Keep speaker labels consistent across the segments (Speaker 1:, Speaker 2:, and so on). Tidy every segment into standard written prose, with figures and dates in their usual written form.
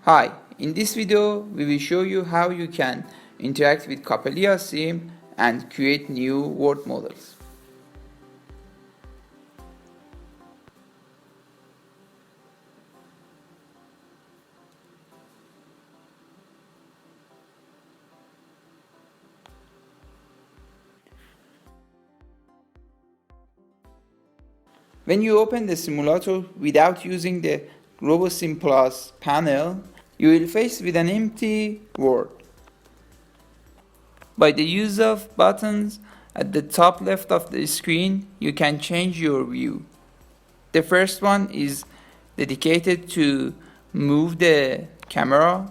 Speaker 1: Hi, in this video we will show you how you can interact with Coppelia Sim and create new world models. When you open the simulator without using the Simplus panel, you will face with an empty world. By the use of buttons at the top left of the screen, you can change your view. The first one is dedicated to move the camera.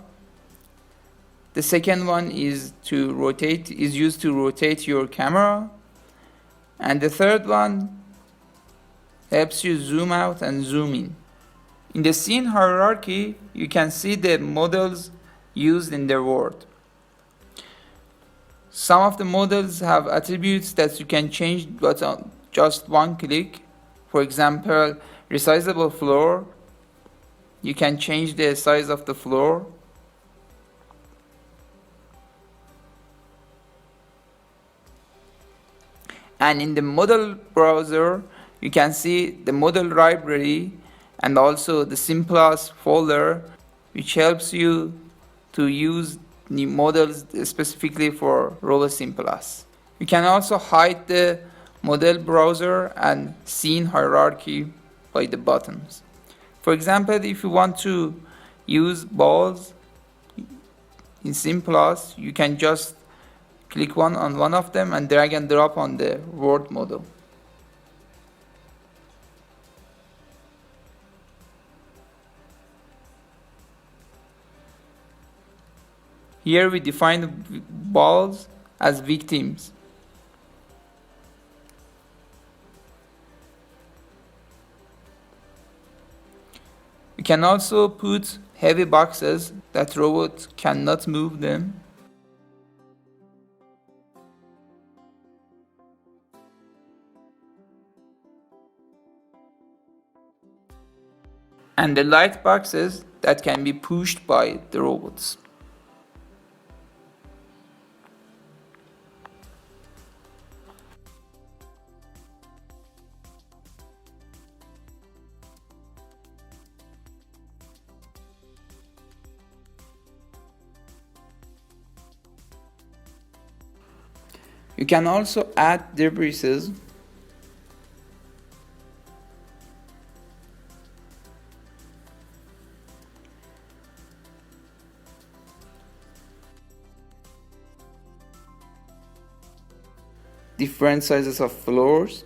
Speaker 1: The second one is used to rotate your camera. And the third one helps you zoom out and zoom in. In the scene hierarchy, you can see the models used in the world. Some of the models have attributes that you can change but on just one click. For example, resizable floor. You can change the size of the floor. And in the model browser, you can see the model library and also the Simplus folder, which helps you to use new models specifically for Simplus. You can also hide the model browser and scene hierarchy by the buttons. For example, if you want to use balls in Simplus, you can just click on one of them and drag and drop on the world model. Here we define balls as victims. We can also put heavy boxes that robot cannot move them. And the light boxes that can be pushed by the robots. You can also add debrises. Different sizes of floors.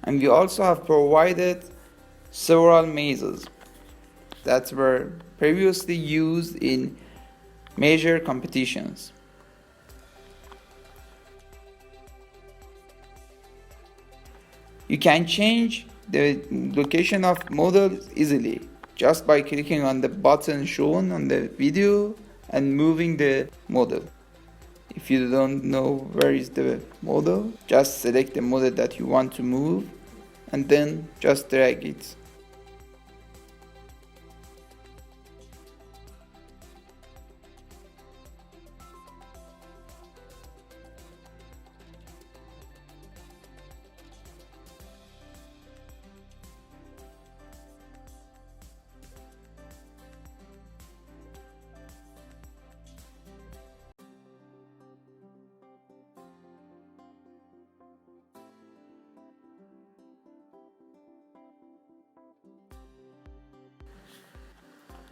Speaker 1: And we also have provided several mazes that were previously used in major competitions. You can change the location of models easily just by clicking on the button shown on the video and moving the model. If you don't know where is the model, just select the model that you want to move and then just drag it.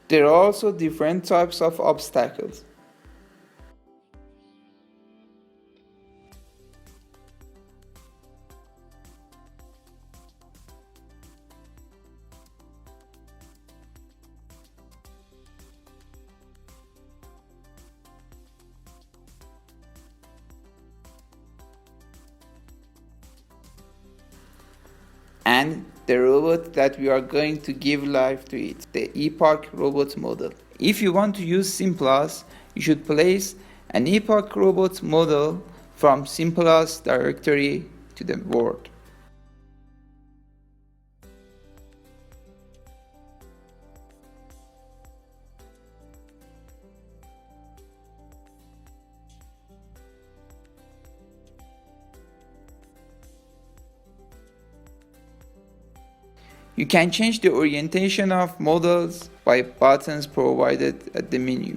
Speaker 1: There are also different types of obstacles. And the robot that we are going to give life to it, the Epoch robot model. If you want to use Simplus, you should place an Epoch robot model from Simplus directory to the word. You can change the orientation of models by buttons provided at the menu.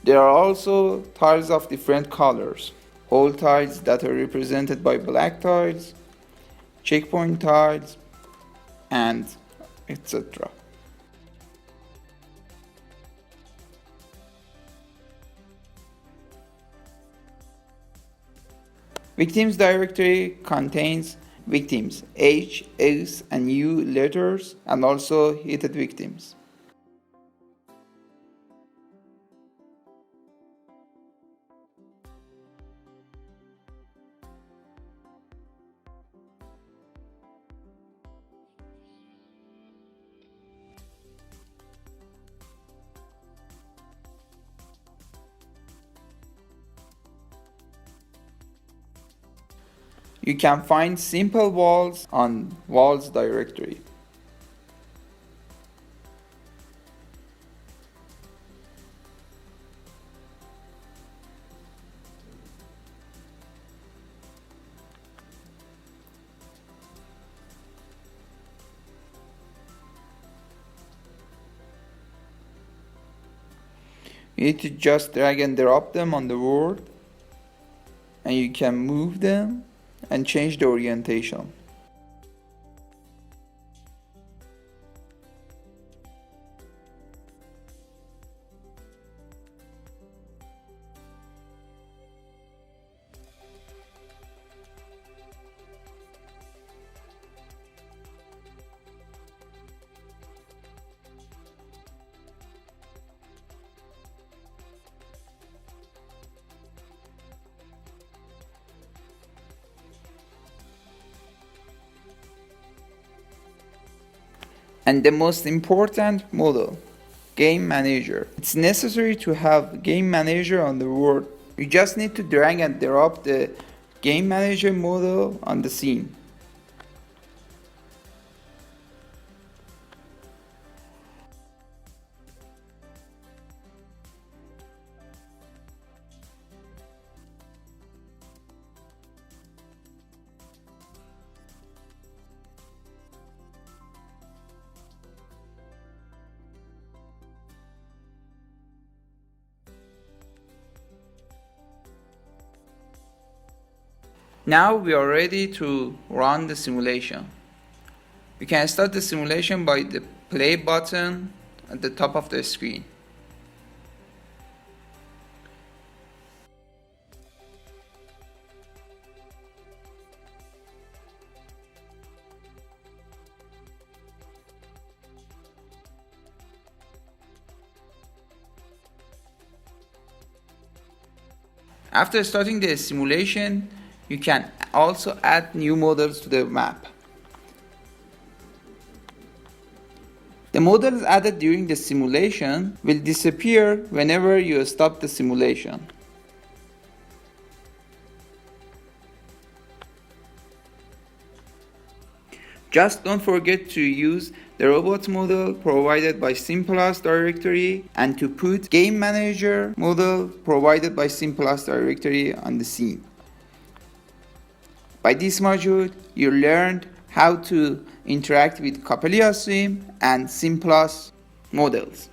Speaker 1: There are also tiles of different colors. Whole tiles that are represented by black tiles, checkpoint tiles, and etc. Victims directory contains victims H, S, and U letters, and also hit victims. You can find simple walls on walls directory. You need to just drag and drop them on the board, and you can move them and change the orientation. And the most important model, Game Manager. It's necessary to have Game Manager on the board. You just need to drag and drop the Game Manager model on the scene. Now we are ready to run the simulation. You can start the simulation by the play button at the top of the screen. After starting the simulation, you can also add new models to the map. The models added during the simulation will disappear whenever you stop the simulation. Just don't forget to use the robot model provided by Simplus directory and to put Game Manager model provided by Simplus directory on the scene. By this module, you learned how to interact with Capella Swim and Simplus models.